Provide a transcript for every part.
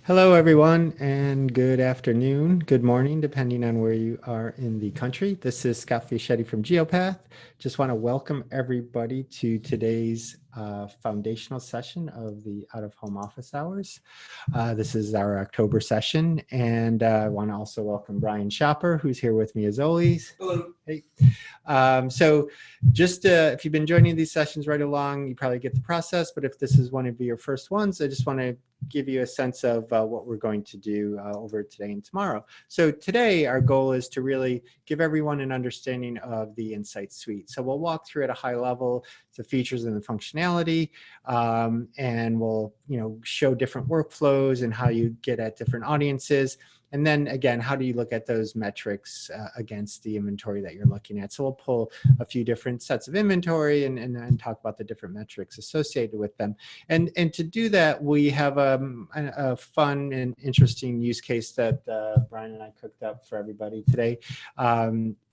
Hello, everyone, and good afternoon, good morning, depending on where you are in the country. This is Scott Fischetti from Geopath. Just want to welcome everybody to today's foundational session of the out-of-home office hours. This is our October session, and I want to also welcome Brian Shopper, who's here with me as always. Hello. Hey. So just if you've been joining these sessions right along, you probably get the process, but if this is one of your first ones, I just want to give you a sense of what we're going to do over today and tomorrow. So today our goal is to really give everyone an understanding of the Insight Suite. So we'll walk through at a high level the features and the functionality, and we'll show different workflows and how you get at different audiences. And then again, how do you look at those metrics against the inventory that you're looking at? So we'll pull a few different sets of inventory and talk about the different metrics associated with them. And to do that, we have a fun and interesting use case that Brian and I cooked up for everybody today.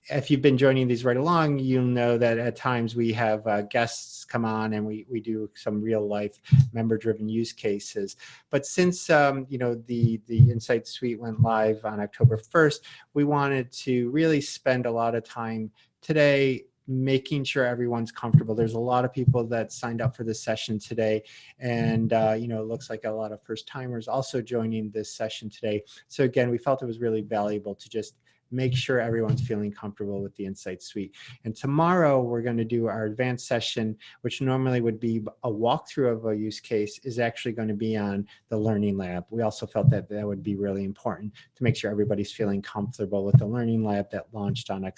If you've been joining these right along, you'll know that at times we have guests come on and we do some real life member-driven use cases. But since the Insight Suite went live on October 1st, we wanted to really spend a lot of time today making sure everyone's comfortable. There's a lot of people that signed up for this session today, and it looks like a lot of first timers also joining this session today. So again, we felt it was really valuable to just make sure everyone's feeling comfortable with the Insight Suite. And tomorrow we're going to do our advanced session, which normally would be a walkthrough of a use case, is actually going to be on the Learning Lab. We also felt that that would be really important to make sure everybody's feeling comfortable with the Learning Lab that launched on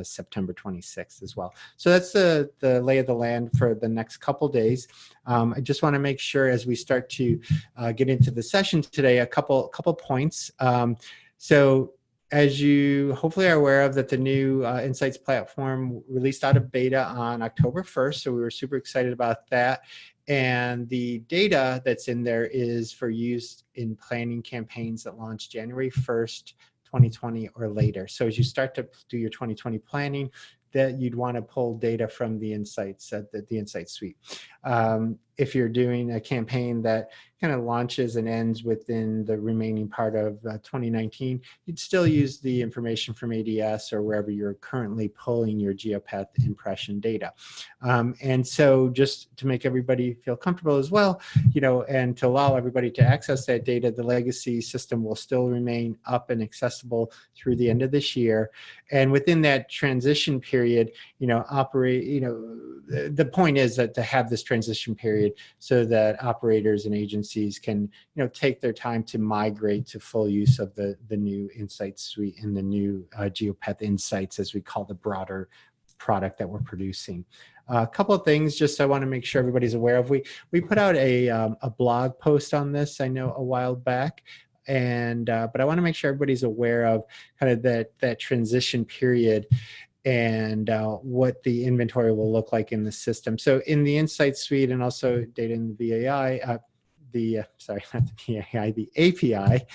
September 26th as well. So that's the lay of the land for the next couple days. I just want to make sure as we start to get into the session today, a couple points. So as you hopefully are aware of, that the new Insights platform released out of beta on October 1st. So we were super excited about that. And the data that's in there is for use in planning campaigns that launch January 1st, 2020 or later. So as you start to do your 2020 planning, that you'd want to pull data from the Insights, the Insight Suite. If you're doing a campaign that kind of launches and ends within the remaining part of 2019, you'd still use the information from ADS or wherever you're currently pulling your Geopath impression data. And so just to make everybody feel comfortable as well, and to allow everybody to access that data, the legacy system will still remain up and accessible through the end of this year. And within that transition period, the point is that to have this transition period so that operators and agencies can, take their time to migrate to full use of the new Insight Suite and the new Geopath Insights, as we call the broader product that we're producing. A couple of things just I want to make sure everybody's aware of. We put out a blog post on this, I know, a while back. And but I want to make sure everybody's aware of kind of that transition period and what the inventory will look like in the system. So in the Insight Suite and also data in the VAI, sorry, not the VAI, the API.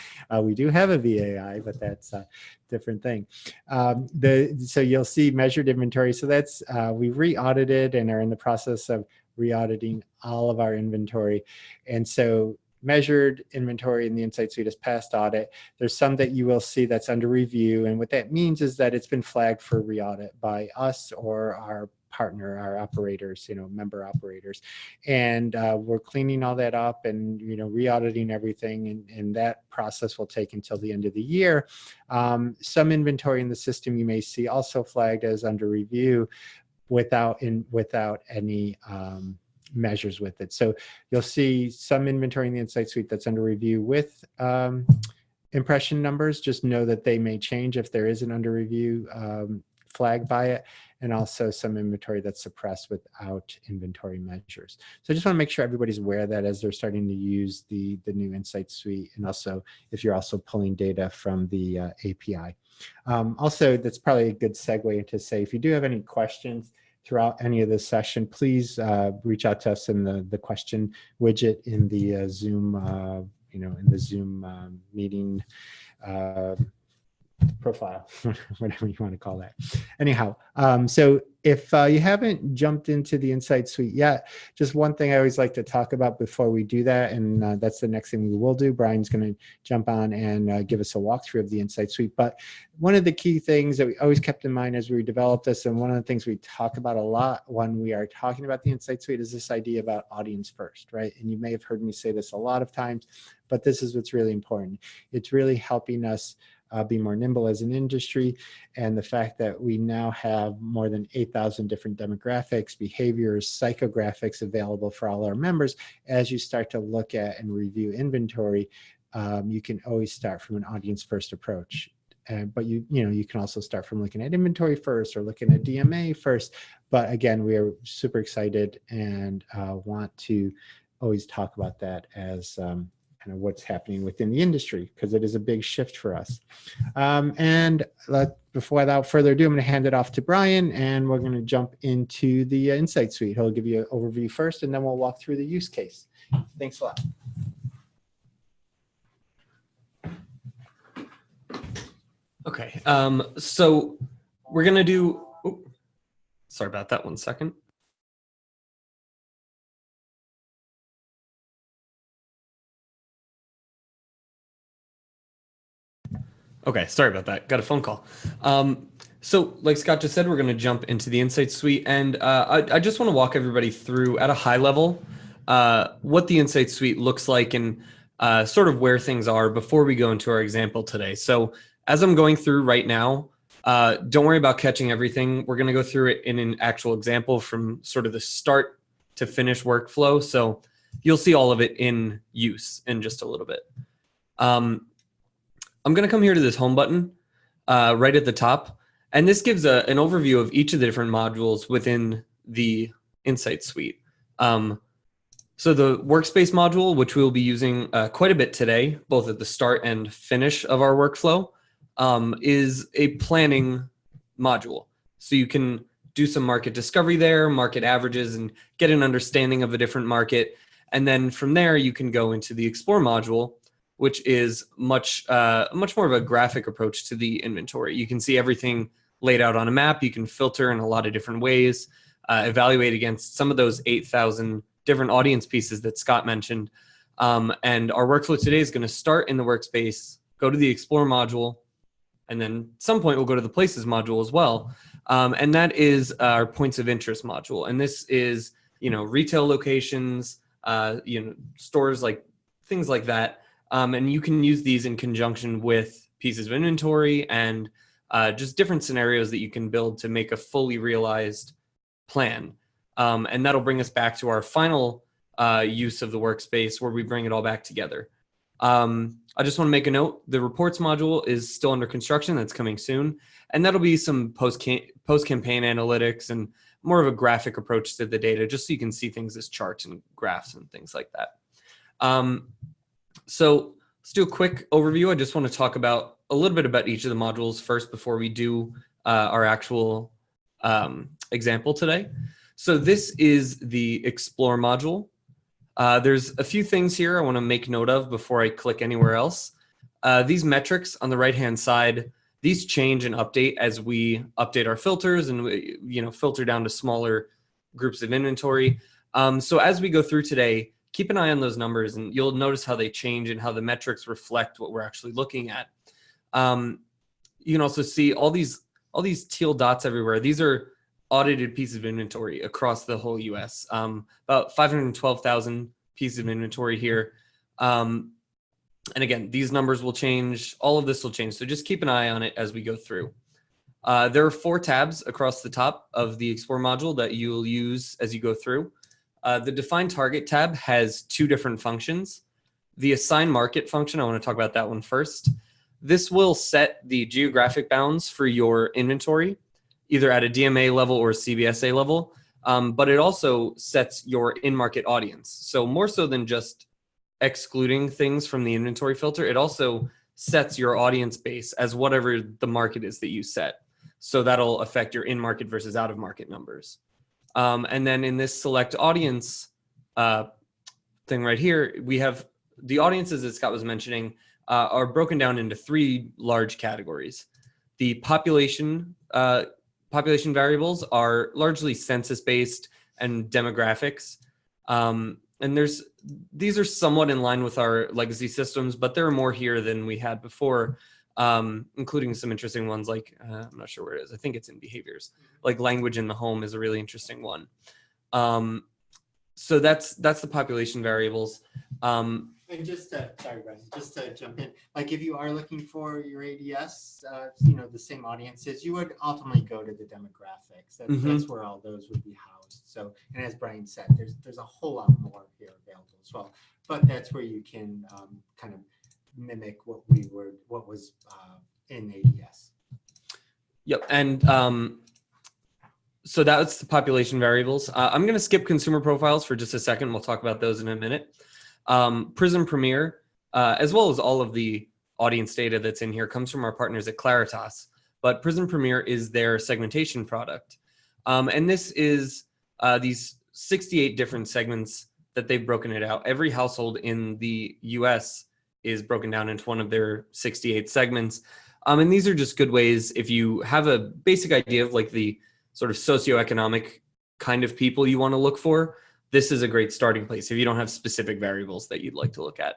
We do have a VAI, but that's a different thing. So you'll see measured inventory. So that's, we've re-audited and are in the process of re-auditing all of our inventory. And so measured inventory in the Insight Suite is past audit. There's some that you will see that's under review. And what that means is that it's been flagged for re-audit by us or our partner, our operators, member operators. And we're cleaning all that up and, re-auditing everything. And that process will take until the end of the year. Some inventory in the system you may see also flagged as under review without any measures with it. So you'll see some inventory in the Insight Suite that's under review with impression numbers. Just know that they may change if there is an under review flag by it, and also some inventory that's suppressed without inventory measures. So I just want to make sure everybody's aware of that as they're starting to use the new Insight Suite, and also if you're also pulling data from the API. Also, that's probably a good segue to say, if you do have any questions throughout any of this session, please reach out to us in the question widget in the Zoom, in the Zoom meeting profile, whatever you want to call that. Anyhow, so if you haven't jumped into the Insight Suite yet, just one thing I always like to talk about before we do that, and that's the next thing we will do. Brian's going to jump on and give us a walkthrough of the Insight Suite. But one of the key things that we always kept in mind as we developed this, and one of the things we talk about a lot when we are talking about the Insight Suite, is this idea about audience first, right? And you may have heard me say this a lot of times, but this is what's really important. It's really helping us be more nimble as an industry, and the fact that we now have more than 8,000 different demographics, behaviors, psychographics available for all our members. As you start to look at and review inventory, you can always start from an audience first approach. But you can also start from looking at inventory first or looking at DMA first. But again, we are super excited and want to always talk about that as kind of what's happening within the industry, because it is a big shift for us. Without further ado, I'm going to hand it off to Brian, and we're going to jump into the Insight Suite. He'll give you an overview first, and then we'll walk through the use case. Thanks a lot. Okay, so we're going to do, sorry about that, 1 second. Okay, sorry about that. Got a phone call. So like Scott just said, we're going to jump into the Insight Suite, and I just want to walk everybody through at a high level what the Insight Suite looks like and sort of where things are before we go into our example today. So as I'm going through right now, don't worry about catching everything. We're going to go through it in an actual example from sort of the start to finish workflow. So you'll see all of it in use in just a little bit. I'm going to come here to this home button right at the top. And this gives an overview of each of the different modules within the Insight Suite. So the workspace module, which we'll be using quite a bit today, both at the start and finish of our workflow, is a planning module. So you can do some market discovery there, market averages, and get an understanding of a different market. And then from there, you can go into the Explore module, which is much more of a graphic approach to the inventory. You can see everything laid out on a map. You can filter in a lot of different ways, evaluate against some of those 8,000 different audience pieces that Scott mentioned. And our workflow today is going to start in the workspace, go to the Explore module, and then at some point we'll go to the Places module as well. And that is our points of interest module. And this is, retail locations, stores, like things like that. And you can use these in conjunction with pieces of inventory and just different scenarios that you can build to make a fully realized plan. And that'll bring us back to our final use of the workspace, where we bring it all back together. I just want to make a note, the reports module is still under construction. That's coming soon. And that'll be some post-campaign analytics and more of a graphic approach to the data, just so you can see things as charts and graphs and things like that. So let's do a quick overview. I just want to talk about a little bit about each of the modules first before we do our actual example today. So this is the Explore module. There's a few things here I want to make note of before I click anywhere else. These metrics on the right-hand side, these change and update as we update our filters and we, filter down to smaller groups of inventory. So as we go through today, keep an eye on those numbers, and you'll notice how they change and how the metrics reflect what we're actually looking at. You can also see all these teal dots everywhere. These are audited pieces of inventory across the whole US. About 512,000 pieces of inventory here. And again, these numbers will change. All of this will change. So just keep an eye on it as we go through. There are 4 tabs across the top of the Explore module that you'll use as you go through. The Define Target tab has 2 different functions. The Assign Market function, I want to talk about that one first. This will set the geographic bounds for your inventory, either at a DMA level or a CBSA level, but it also sets your in-market audience. So more so than just excluding things from the inventory filter, it also sets your audience base as whatever the market is that you set. So that'll affect your in-market versus out-of-market numbers. And then in this select audience thing right here, we have the audiences that Scott was mentioning are broken down into 3 large categories. The population population variables are largely census-based and demographics. And these are somewhat in line with our legacy systems, but there are more here than we had before, including some interesting ones like, I'm not sure where it is. I think it's in behaviors. Like language in the home is a really interesting one. So that's the population variables. And just sorry, Brendan, just to jump in, like if you are looking for your ADS, you know, the same audiences, you would ultimately go to the demographics. That's where all those would be housed. So, and as Brian said, there's a whole lot more here available as well. But that's where you can kind of mimic what was in ADS. Yep, and so that's the population variables. I'm going to skip consumer profiles for just a second. We'll talk about those in a minute. Prism Premier, as well as all of the audience data that's in here, comes from our partners at Claritas. But Prism Premier is their segmentation product. And this is these 68 different segments that they've broken it out. Every household in the US is broken down into one of their 68 segments. And these are just good ways, if you have a basic idea of like the sort of socioeconomic kind of people you want to look for, this is a great starting place if you don't have specific variables that you'd like to look at.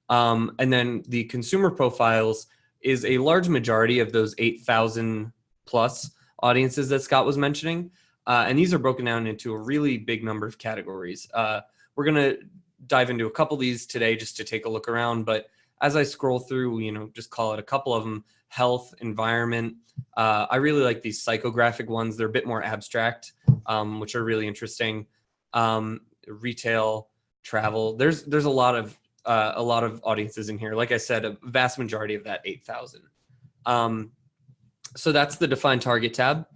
And then the consumer profiles is a large majority of those 8,000 plus audiences that Scott was mentioning. And these are broken down into a really big number of categories. We're going to dive into a couple of these today just to take a look around. But as I scroll through, you know, just call it a couple of them: health, environment. I really like these psychographic ones. They're a bit more abstract, which are really interesting. Retail, travel. There's a lot of audiences in here. Like I said, a vast majority of that 8,000. So that's the define target tab.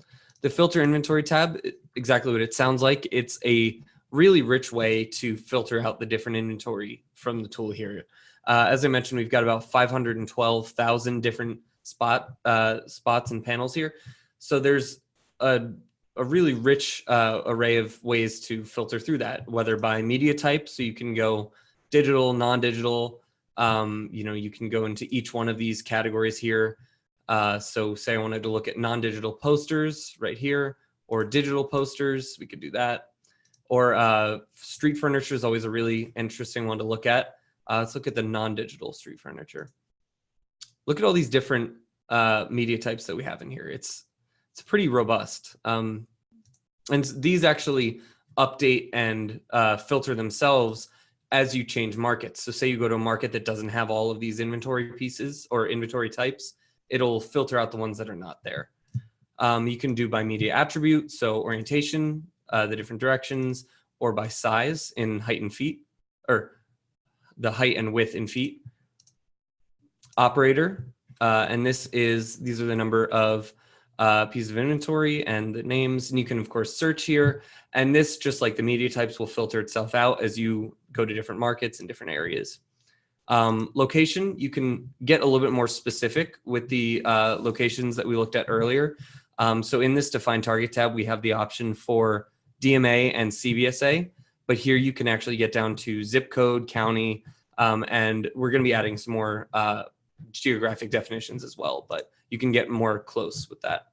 The filter inventory tab, exactly what it sounds like. It's a really rich way to filter out the different inventory from the tool here. As I mentioned, we've got about 512,000 different spots and panels here. So there's a really rich array of ways to filter through that, whether by media type. So you can go digital, non-digital. You know, you can go into each one of these categories here. So say I wanted to look at non-digital posters right here, or digital posters, we could do that. Or street furniture is always a really interesting one to look at. Let's look at the non-digital street furniture. Look at all these different media types that we have in here. It's pretty robust. And these actually update and filter themselves as you change markets. So say you go to a market that doesn't have all of these inventory pieces or inventory types, it'll filter out the ones that are not there. You can do by media attribute, so orientation, the different directions, or by size in height and feet, or the height and width in feet. Operator, and these are the number of pieces of inventory and the names, and you can of course search here. And this, just like the media types, will filter itself out as you go to different markets and different areas. Location, you can get a little bit more specific with the locations that we looked at earlier. So in this define target tab, we have the option for DMA and CBSA, but here you can actually get down to zip code, county, and we're going to be adding some more geographic definitions as well, but you can get more close with that.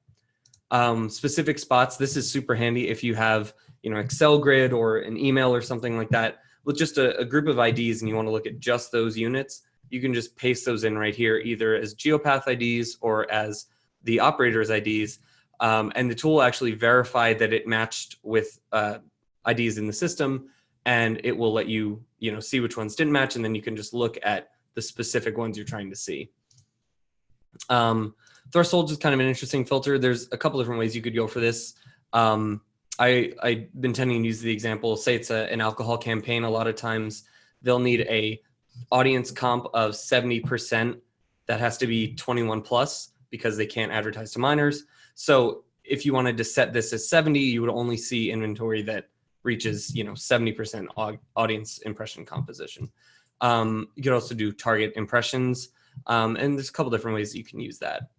Specific spots, this is super handy if you have, you know, Excel grid or an email or something like that with just a group of IDs and you want to look at just those units. You can just paste those in right here, either as Geopath IDs or as the operator's IDs. And the tool actually verified that it matched with IDs in the system, and it will let you, you know, see which ones didn't match, and then you can just look at the specific ones you're trying to see. Thresholds is kind of an interesting filter. There's a couple different ways you could go for this. I've been tending to use the example, say it's an alcohol campaign. A lot of times they'll need a audience comp of 70% that has to be 21 plus because they can't advertise to minors. So if you wanted to set this as 70, you would only see inventory that reaches, you know, 70% audience impression composition. You could also do target impressions, and there's a couple different ways that you can use that.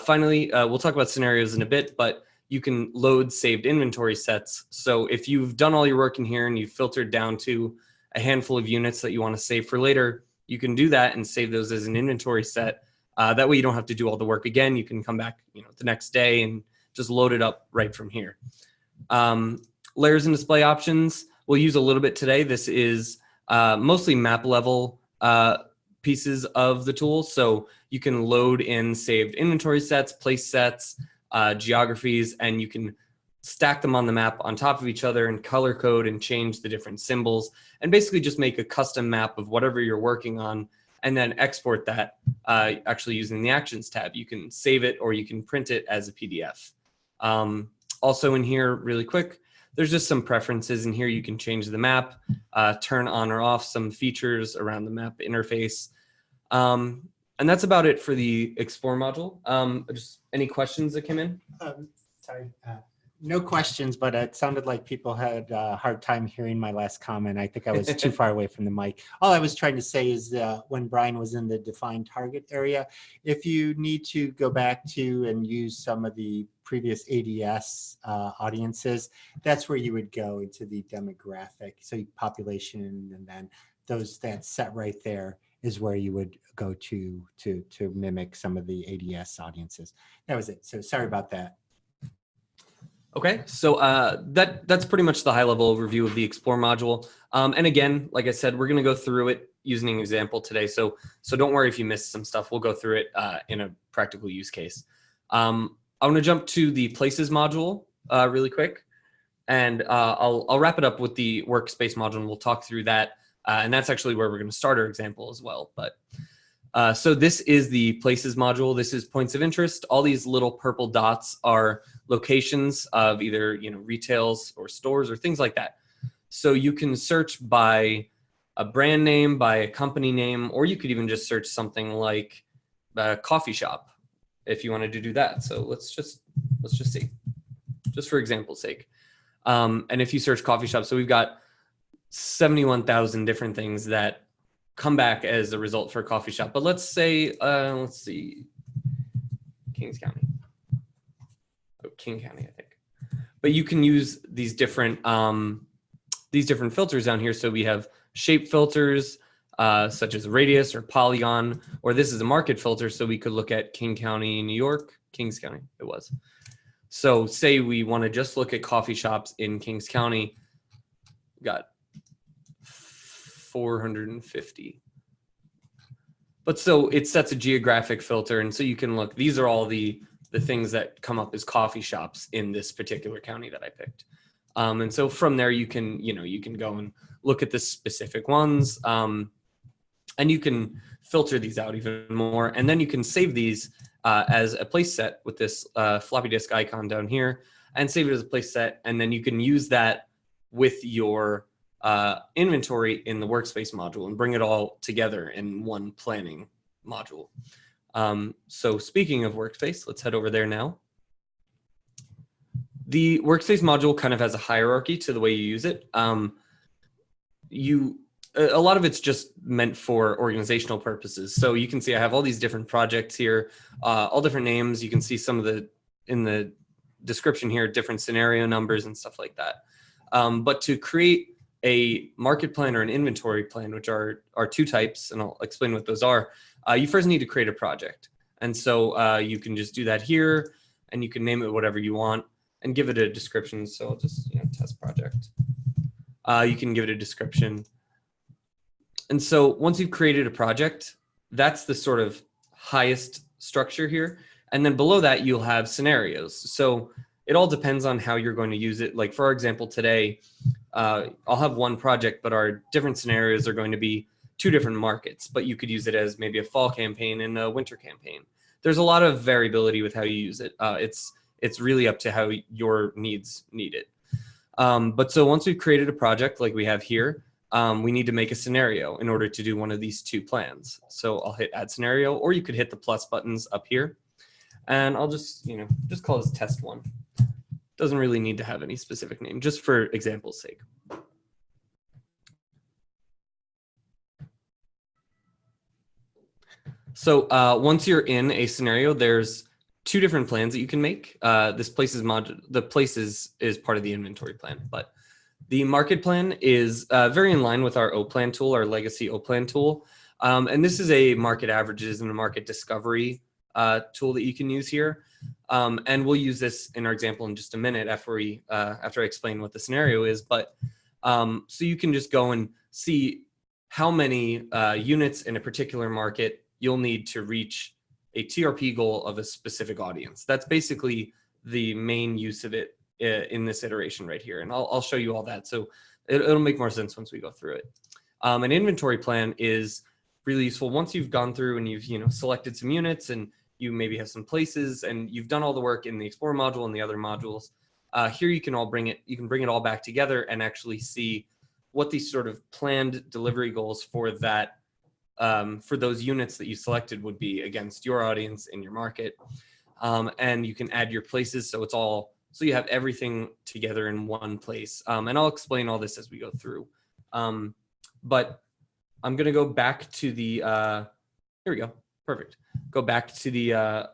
Finally, we'll talk about scenarios in a bit, but you can load saved inventory sets. So if you've done all your work in here and you've filtered down to a handful of units that you want to save for later, you can do that and save those as an inventory set. That way you don't have to do all the work again. You can come back, you know, the next day and just load it up right from here. Layers and display options we'll use a little bit today. This is mostly map level pieces of the tool. So you can load in saved inventory sets, place sets, geographies, and you can stack them on the map on top of each other and color code and change the different symbols and basically just make a custom map of whatever you're working on and then export that actually using the Actions tab. You can save it or you can print it as a PDF. Also in here, really quick, there's just some preferences in here. You can change the map, turn on or off some features around the map interface. And that's about it for the Explore module. Just any questions that came in? Sorry. No questions, but it sounded like people had a hard time hearing my last comment. I think I was too far away from the mic. All I was trying to say is when Brian was in the defined target area, if you need to go back to and use some of the previous ADS audiences, that's where you would go into the demographic. So population, and then that set right there is where you would go to mimic some of the ADS audiences. That was it. So sorry about that. Okay, so that's pretty much the high-level overview of the Explore module. And again, like I said, we're going to go through it using an example today. So don't worry if you missed some stuff. We'll go through it in a practical use case. I want to jump to the Places module really quick, and I'll wrap it up with the Workspace module, and we'll talk through that. And that's actually where we're going to start our example as well. But so this is the Places module. This is points of interest. All these little purple dots are locations of either retails or stores or things like that. So you can search by a brand name, by a company name, or you could even just search something like a coffee shop if you wanted to do that. So let's just see, just for example's sake. And if you search coffee shop, so we've got 71,000 different things that come back as a result for a coffee shop. But let's say, let's see, Kings County. Oh, King County, I think. But you can use these different filters down here. So we have shape filters, such as radius or polygon, or this is a market filter. So we could look at King County, New York, Kings County, it was. So say we want to just look at coffee shops in Kings County, we got 450. But so it sets a geographic filter, and so you can look, these are all the things that come up as coffee shops in this particular county that I picked. And so from there you can go and look at the specific ones, and you can filter these out even more, and then you can save these as a place set with this floppy disk icon down here, and save it as a place set, and then you can use that with your inventory in the Workspace module and bring it all together in one planning module. So speaking of Workspace, let's head over there now. The Workspace module kind of has a hierarchy to the way you use it. A lot of it's just meant for organizational purposes. So you can see I have all these different projects here, all different names. You can see some of in the description here, different scenario numbers and stuff like that. But to create a market plan or an inventory plan, which are two types, and I'll explain what those are. You first need to create a project. And so you can just do that here, and you can name it whatever you want and give it a description. So I'll just, test project. You can give it a description. And so once you've created a project, that's the sort of highest structure here. And then below that, you'll have scenarios. So it all depends on how you're going to use it. Like for our example today, I'll have one project, but our different scenarios are going to be two different markets, but you could use it as maybe a fall campaign and a winter campaign. There's a lot of variability with how you use it. It's really up to how your needs need it. But so once we've created a project like we have here, we need to make a scenario in order to do one of these two plans. So I'll hit add scenario, or you could hit the plus buttons up here. And I'll just call this test one. Doesn't really need to have any specific name, just for example's sake. So once you're in a scenario, there's two different plans that you can make. This Places module, the Places is part of the inventory plan, but the market plan is very in line with our O-plan tool, our legacy O-plan tool. And this is a market averages and a market discovery tool that you can use here. And we'll use this in our example in just a minute after I explain what the scenario is. But so you can just go and see how many units in a particular market you'll need to reach a TRP goal of a specific audience. That's basically the main use of it in this iteration right here. And I'll show you all that. So it'll make more sense once we go through it. An inventory plan is really useful once you've gone through and you've selected some units and you maybe have some places and you've done all the work in the Explore module and the other modules. Here you can bring it all back together and actually see what these sort of planned delivery goals for that for those units that you selected would be against your audience in your market. And you can add your places so you have everything together in one place. And I'll explain all this as we go through. But I'm gonna go back to the, here we go, perfect. Go back to the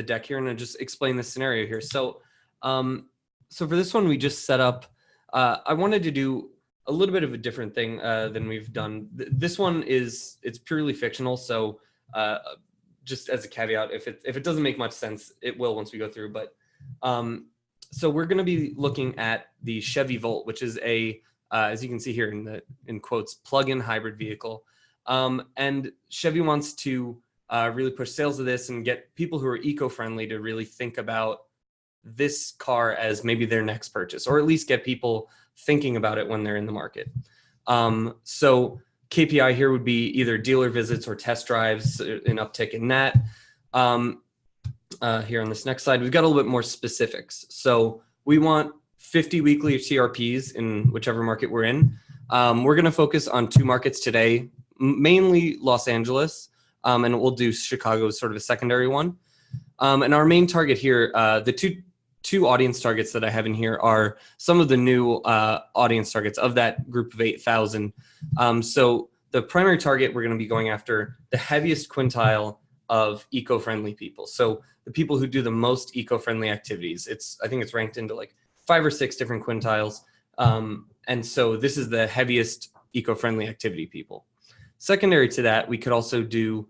deck here and I'll just explain the scenario here. So, so for this one, we just set up, I wanted to do a little bit of a different thing than we've done. This one it's purely fictional. So just as a caveat, if it doesn't make much sense, it will once we go through. But so we're going to be looking at the Chevy Volt, which is as you can see here in quotes, plug-in hybrid vehicle. And Chevy wants to really push sales of this and get people who are eco-friendly to really think about this car as maybe their next purchase, or at least get people thinking about it when they're in the market. So KPI here would be either dealer visits or test drives, an uptick in that. Here on this next slide, we've got a little bit more specifics. So we want 50 weekly TRPs in whichever market we're in. We're going to focus on 2 markets today, mainly Los Angeles, and we'll do Chicago as sort of a secondary one. And our main target here, the two audience targets that I have in here are some of the new audience targets of that group of 8,000. So the primary target, we're going to be going after the heaviest quintile of eco-friendly people. So the people who do the most eco-friendly activities. I think it's ranked into like 5 or 6 different quintiles. And so this is the heaviest eco-friendly activity people. Secondary to that, we could also do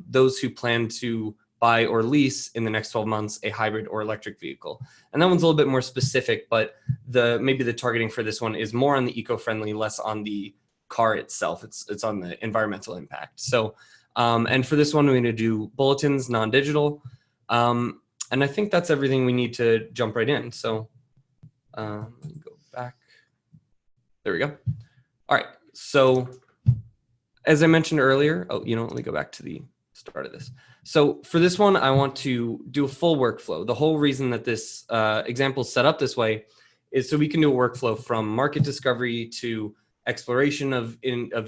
those who plan to buy or lease in the next 12 months a hybrid or electric vehicle. And that one's a little bit more specific, but maybe the targeting for this one is more on the eco-friendly, less on the car itself. It's on the environmental impact. So, and for this one, we're going to do bulletins, non-digital. And I think that's everything we need to jump right in. So let me go back. There we go. All right. So as I mentioned earlier, let me go back to the start of this. So for this one, I want to do a full workflow. The whole reason that this example is set up this way is so we can do a workflow from market discovery to exploration of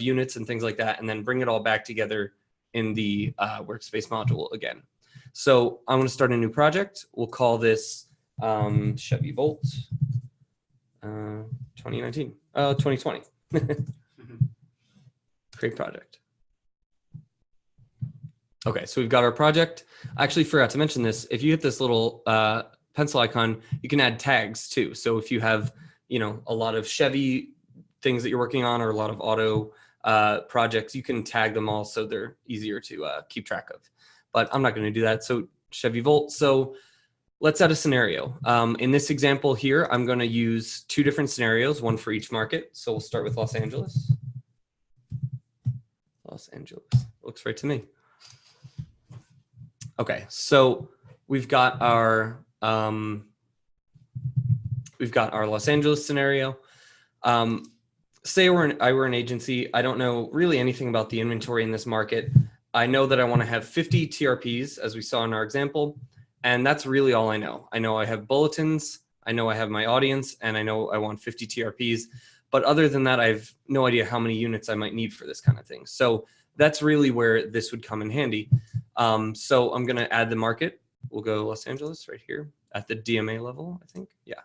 units and things like that, and then bring it all back together in the workspace module again. So I'm going to start a new project. We'll call this Chevy Volt 2020. Create project. Okay, so we've got our project. I actually forgot to mention this. If you hit this little pencil icon, you can add tags too. So if you have, a lot of Chevy things that you're working on or a lot of auto projects, you can tag them all so they're easier to keep track of. But I'm not going to do that. So Chevy Volt. So let's add a scenario. In this example here, I'm going to use 2 different scenarios, one for each market. So we'll start with Los Angeles. Los Angeles. Looks right to me. Okay, so we've got our Los Angeles scenario. Say I were an agency. I don't know really anything about the inventory in this market. I know that I want to have 50 TRPs, as we saw in our example, and that's really all I know. I know I have bulletins, I know I have my audience, and I know I want 50 TRPs. But other than that, I have no idea how many units I might need for this kind of thing. So that's really where this would come in handy. So I'm going to add the market. We'll go Los Angeles right here at the DMA level, I think. Yeah.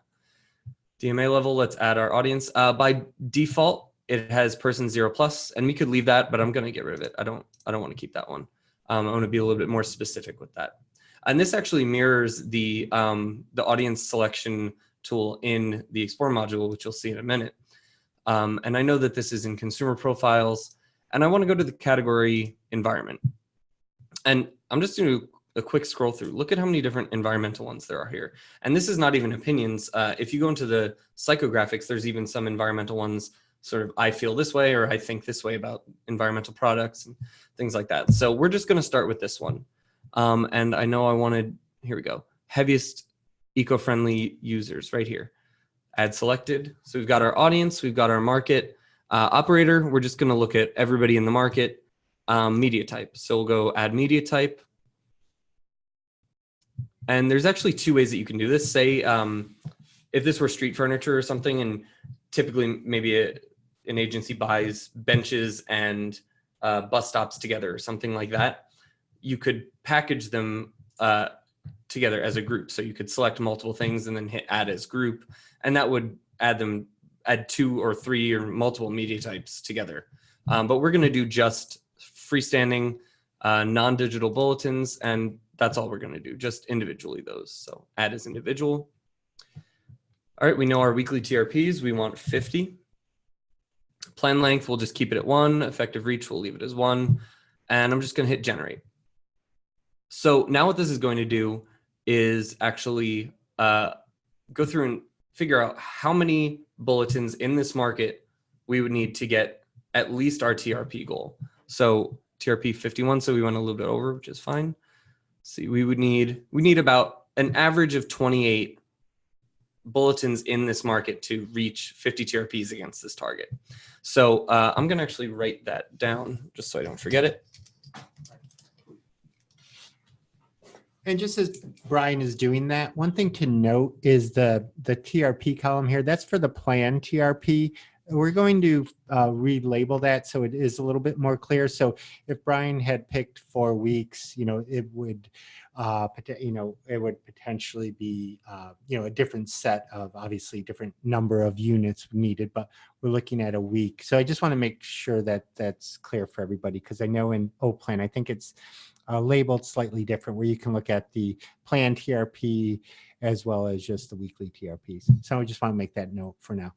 DMA level, let's add our audience. By default, it has person 0+, and we could leave that, but I'm going to get rid of it. I don't want to keep that one. I want to be a little bit more specific with that. And this actually mirrors the audience selection tool in the Explore module, which you'll see in a minute. And I know that this is in consumer profiles, and I want to go to the category environment. And I'm just going to a quick scroll through, look at how many different environmental ones there are here. And this is not even opinions. If you go into the psychographics, there's even some environmental ones, sort of, I feel this way, or I think this way about environmental products and things like that. So we're just going to start with this one. And I know I wanted, here we go, heaviest eco-friendly users right here. Add selected. So we've got our audience, we've got our market. Operator, we're just going to look at everybody in the market. Media type. So we'll go add media type. And there's actually two ways that you can do this. Say, if this were street furniture or something, and typically maybe an agency buys benches and bus stops together or something like that, you could package them together as a group. So you could select multiple things and then hit add as group, and that would add 2 or 3 or multiple media types together. But we're going to do just freestanding non-digital bulletins, and that's all we're going to do, just individually those. So add as individual. All right, we know our weekly TRPs, we want 50. Plan length, we'll just keep it at 1. Effective reach, we'll leave it as 1. And I'm just going to hit generate. So now what this is going to do is actually go through and figure out how many bulletins in this market we would need to get at least our TRP goal. So TRP 51, so we went a little bit over, which is fine. See, we need about an average of 28 bulletins in this market to reach 50 TRPs against this target. So I'm going to actually write that down just so I don't forget it. And just as Brian is doing that, one thing to note is the TRP column here. That's for the planned TRP. We're going to relabel that so it is a little bit more clear. So if Brian had picked 4 weeks, it would, it would potentially be, a different set of, obviously different number of units needed, but we're looking at a week. So I just want to make sure that that's clear for everybody, because I know in O-Plan, I think it's labeled slightly different, where you can look at the planned TRP as well as just the weekly TRPs. So I just want to make that note for now.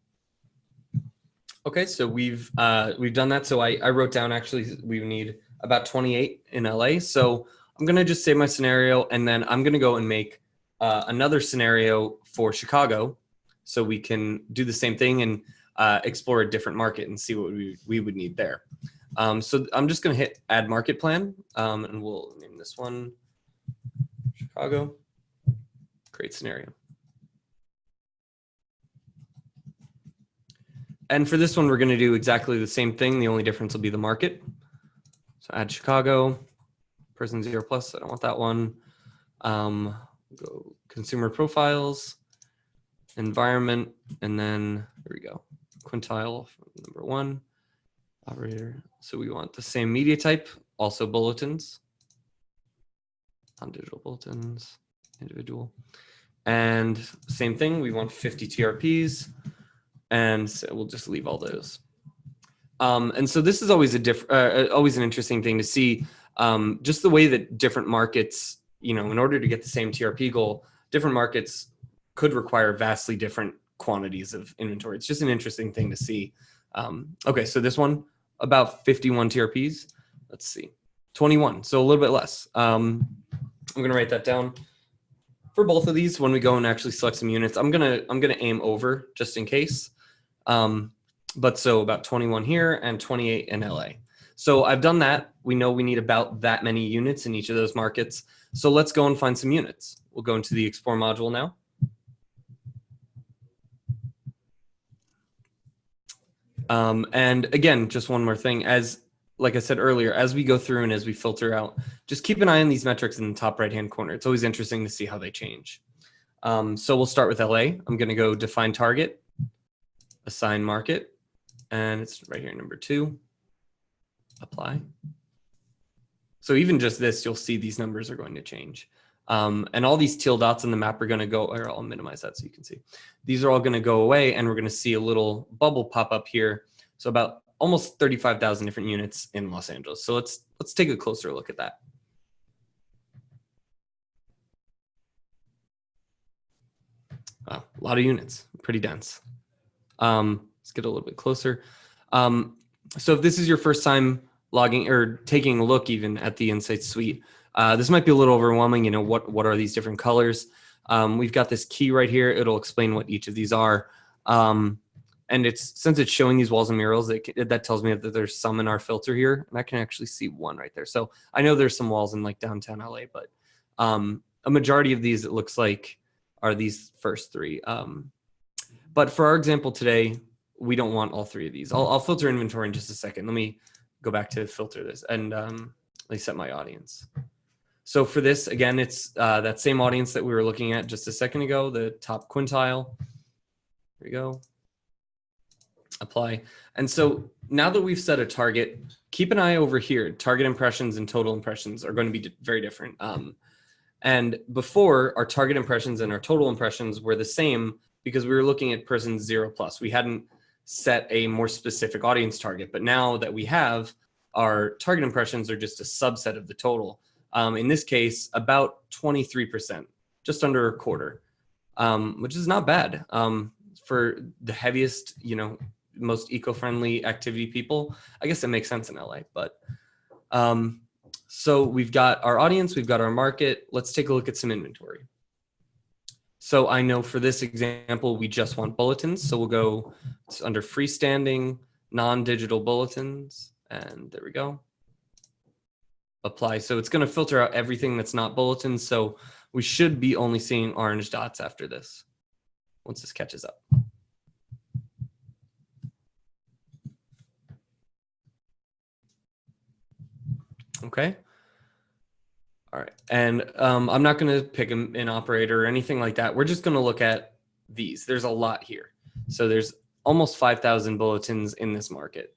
Okay, so we've done that. So I wrote down, actually, we need about 28 in LA. So I'm going to just save my scenario, and then I'm going to go and make another scenario for Chicago, so we can do the same thing and explore a different market and see what we would need there. So I'm just going to hit add market plan, and we'll name this one Chicago. Create scenario. And for this one, we're going to do exactly the same thing. The only difference will be the market. So add Chicago, person 0+. I don't want that one. Go consumer profiles, environment, and then here we go. Quintile number 1, operator. So we want the same media type, also bulletins, non-digital bulletins, individual. And same thing, we want 50 TRPs. And so we'll just leave all those. And so this is always always an interesting thing to see, just the way that different markets, in order to get the same TRP goal, different markets could require vastly different quantities of inventory. It's just an interesting thing to see. Okay, so this one, about 51 TRPs. Let's see, 21, so a little bit less. I'm going to write that down. For both of these, when we go and actually select some units, I'm gonna aim over just in case. But so about 21 here and 28 in LA. So I've done that. We know we need about that many units in each of those markets. So let's go and find some units. We'll go into the Explore module now. And again, just one more thing, like I said earlier, as we go through and as we filter out, just keep an eye on these metrics in the top right-hand corner. It's always interesting to see how they change. So we'll start with LA. I'm going to go define target, assign market, and it's right here, number 2, apply. So even just this, you'll see these numbers are going to change. And all these teal dots in the map are going to go, or I'll minimize that so you can see. These are all going to go away, and we're going to see a little bubble pop up here. So about almost 35,000 different units in Los Angeles. So let's take a closer look at that. Wow, a lot of units, pretty dense. Let's get a little bit closer. So if this is your first time logging or taking a look even at the Insights suite, This might be a little overwhelming. What are these different colors? We've got this key right here. It'll explain what each of these are. And since it's showing these walls and murals, that tells me that there's some in our filter here, and I can actually see one right there. So I know there's some walls in like downtown LA, but a majority of these, it looks like, are these first three. But for our example today, we don't want all three of these. I'll filter inventory in just a second. Let me go back to filter this and let me set my audience. So for this, again, it's that same audience that we were looking at just a second ago, the top quintile. Here we go. Apply. And so now that we've set a target, keep an eye over here. Target impressions and total impressions are going to be very different. And before, our target impressions and our total impressions were the same because we were looking at persons 0+. We hadn't set a more specific audience target, but now that we have, our target impressions are just a subset of the total. In this case, about 23%, just under a quarter, which is not bad. For the heaviest, most eco-friendly activity people, I guess it makes sense in LA. But so we've got our audience, we've got our market. Let's take a look at some inventory. So I know for this example, we just want bulletins. So we'll go under freestanding, non-digital bulletins, and there we go. Apply. So it's going to filter out everything that's not bulletins. So we should be only seeing orange dots after this, once this catches up. Okay. All right. And I'm not going to pick an operator or anything like that. We're just going to look at these. There's a lot here. So there's almost 5,000 bulletins in this market.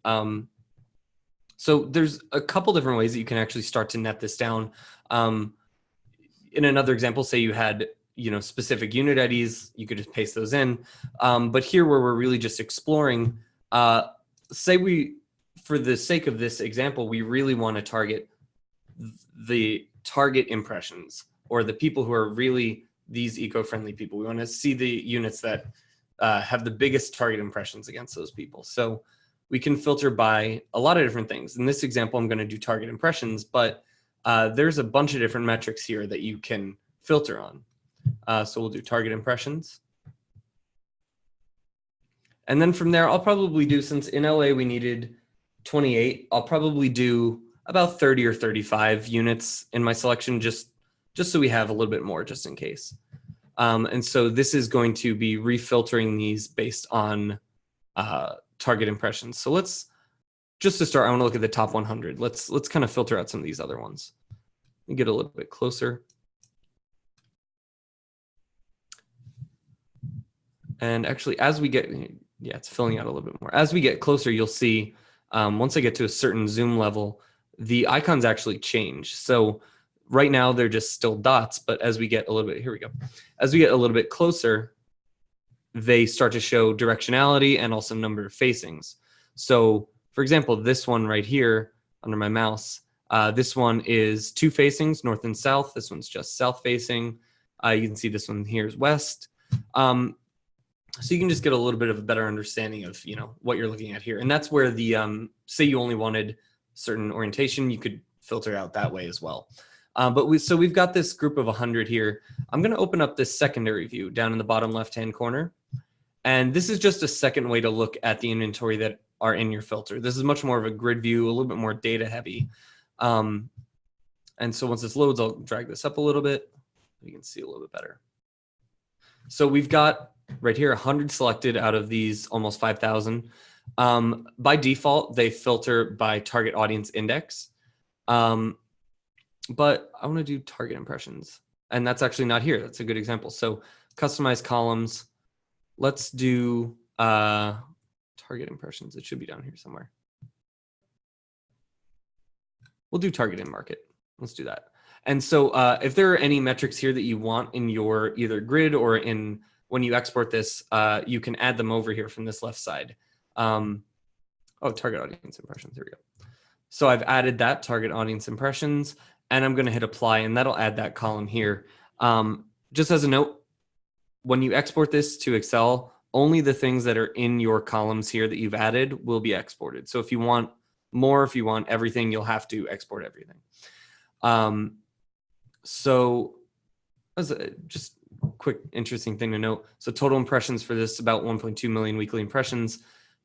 So there's a couple different ways that you can actually start to net this down. In another example, say you had specific unit IDs, you could just paste those in. But here where we're really just exploring, say for the sake of this example, we really want to target the target impressions or the people who are really these eco-friendly people. We want to see the units that have the biggest target impressions against those people. So we can filter by a lot of different things. In this example, I'm going to do target impressions, but there's a bunch of different metrics here that you can filter on. So we'll do target impressions. And then from there, I'll probably do, since in LA we needed 28, I'll probably do about 30 or 35 units in my selection, just so we have a little bit more just in case. And so this is going to be refiltering these based on target impressions. So just to start, I want to look at the top 100. Let's kind of filter out some of these other ones. Let me get a little bit closer. And actually, as we get, it's filling out a little bit more. As we get closer, you'll see, once I get to a certain zoom level, the icons actually change. So right now they're just still dots, but as we get a little bit, here we go. As we get a little bit closer, they start to show directionality and also number of facings. So for example, this one right here under my mouse, this one is 2 facings, north and south. This one's just south facing. You can see this one here is west. So you can just get a little bit of a better understanding of, what you're looking at here. And that's where the, say you only wanted certain orientation, you could filter out that way as well. So we've got this group of 100 here. I'm going to open up this secondary view down in the bottom left-hand corner. And this is just a second way to look at the inventory that are in your filter. This is much more of a grid view, a little bit more data heavy. And so once this loads, I'll drag this up a little bit. You can see a little bit better. So we've got right here 100 selected out of these almost 5,000. By default, they filter by target audience index. But I want to do target impressions. And that's actually not here. That's a good example. So customize columns. Let's do target impressions. It should be down here somewhere. We'll do target in market. Let's do that. And so if there are any metrics here that you want in your either grid or in when you export this, you can add them over here from this left side. Target audience impressions. Here we go. So I've added that target audience impressions, and I'm going to hit apply, and that'll add that column here. Just as a note, when you export this to Excel, only the things that are in your columns here that you've added will be exported. So if you want more, if you want everything, you'll have to export everything. So as a just quick interesting thing to note. So total impressions for this, about 1.2 million weekly impressions.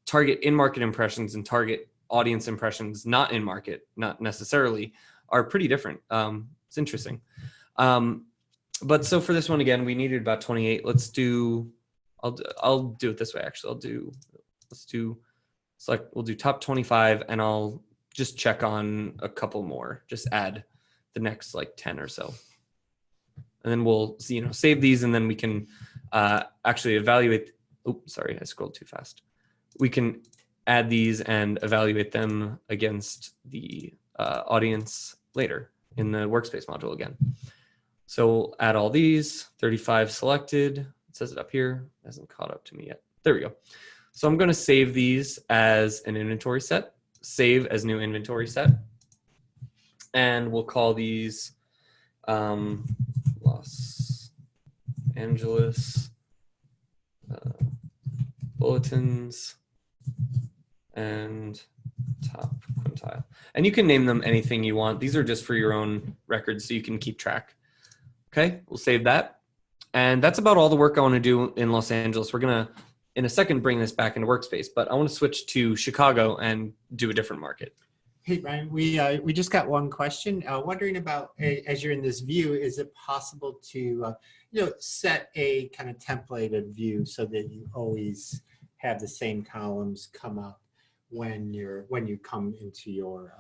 Target in-market impressions and target audience impressions, not in market, not necessarily, are pretty different. It's interesting. But so for this one, again, we needed about 28. Let's do, I'll do it this way. Actually, we'll do top 25 and I'll just check on a couple more, just add the next like 10 or so. And then we'll see, save these, and then we can actually evaluate. Oops, sorry, I scrolled too fast. We can add these and evaluate them against the audience later in the workspace module again. So we'll add all these, 35 selected. It says it up here. It hasn't caught up to me yet. There we go. So I'm going to save these as an inventory set, save as new inventory set. And we'll call these Los Angeles bulletins and top quintile. And you can name them anything you want. These are just for your own records so you can keep track. Okay, we'll save that. And that's about all the work I want to do in Los Angeles. We're going to, in a second, bring this back into Workspace, but I want to switch to Chicago and do a different market. Hey, Ryan, we just got one question. Wondering about, as you're in this view, is it possible to set a kind of templated view so that you always have the same columns come up when you come into your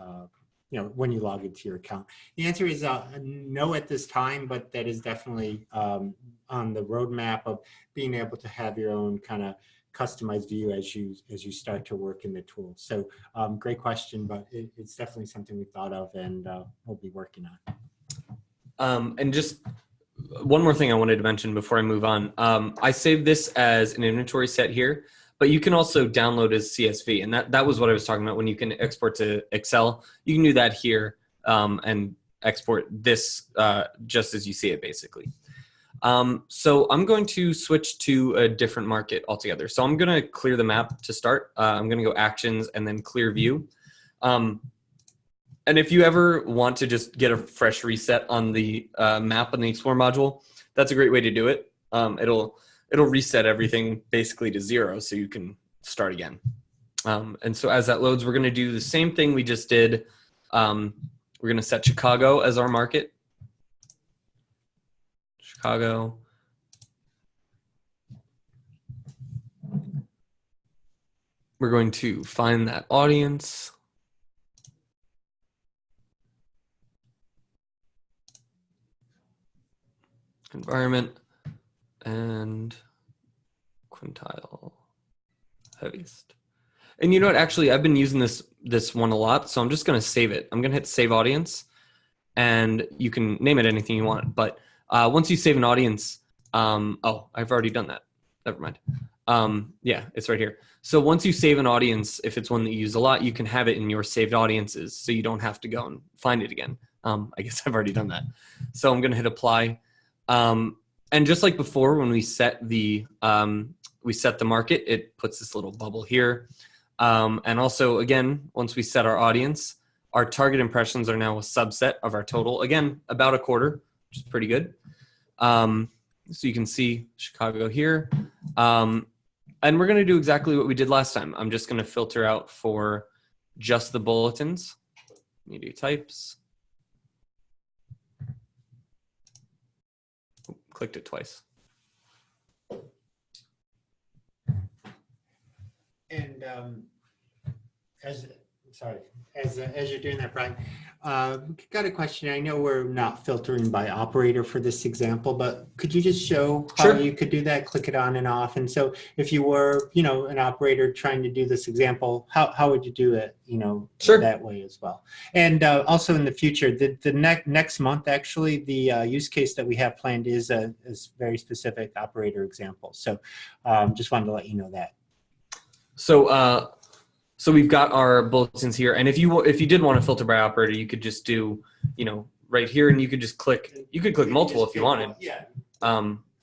when you log into your account? The answer is no at this time, but that is definitely on the roadmap of being able to have your own kind of customized view as you start to work in the tool. So great question, but it's definitely something we thought of and we'll be working on. And just one more thing I wanted to mention before I move on. I saved this as an inventory set here, but you can also download as CSV. And that was what I was talking about when you can export to Excel. You can do that here and export this just as you see it, basically. So I'm going to switch to a different market altogether. So I'm going to clear the map to start. I'm going to go actions and then clear view. And if you ever want to just get a fresh reset on the map on the Explore module, that's a great way to do it. It'll reset everything basically to 0 so you can start again. And so as that loads, we're going to do the same thing we just did. We're going to set Chicago as our market. Chicago. We're going to find that audience. Environment and quintile heaviest. And you know what, actually I've been using this one a lot, so I'm just going to save it. I'm going to hit save audience, and you can name it anything you want, but once you save an audience, oh, I've already done that. Never mind. Yeah, it's right here. So once you save an audience, if it's one that you use a lot, you can have it in your saved audiences, so you don't have to go and find it again. I guess I've already done that. So I'm going to hit apply. And just like before, when we set the market, it puts this little bubble here. And also, again, once we set our audience, our target impressions are now a subset of our total. Again, about a quarter, which is pretty good. So you can see Chicago here. And we're going to do exactly what we did last time. I'm just going to filter out for just the bulletins, media types. Oh, clicked it twice. And as you're doing that, Brian, got a question. I know we're not filtering by operator for this example, but could you just show how Sure. you could do that? Click it on and off. And so if you were, an operator trying to do this example, how would you do it, Sure. that way as well? And also in the future, the next month, actually, the use case that we have planned is a very specific operator example. So just wanted to let you know that. So we've got our bulletins here, and if you did want to filter by operator, you could just do, right here, and you could just click. You could click multiple if you wanted. Yeah.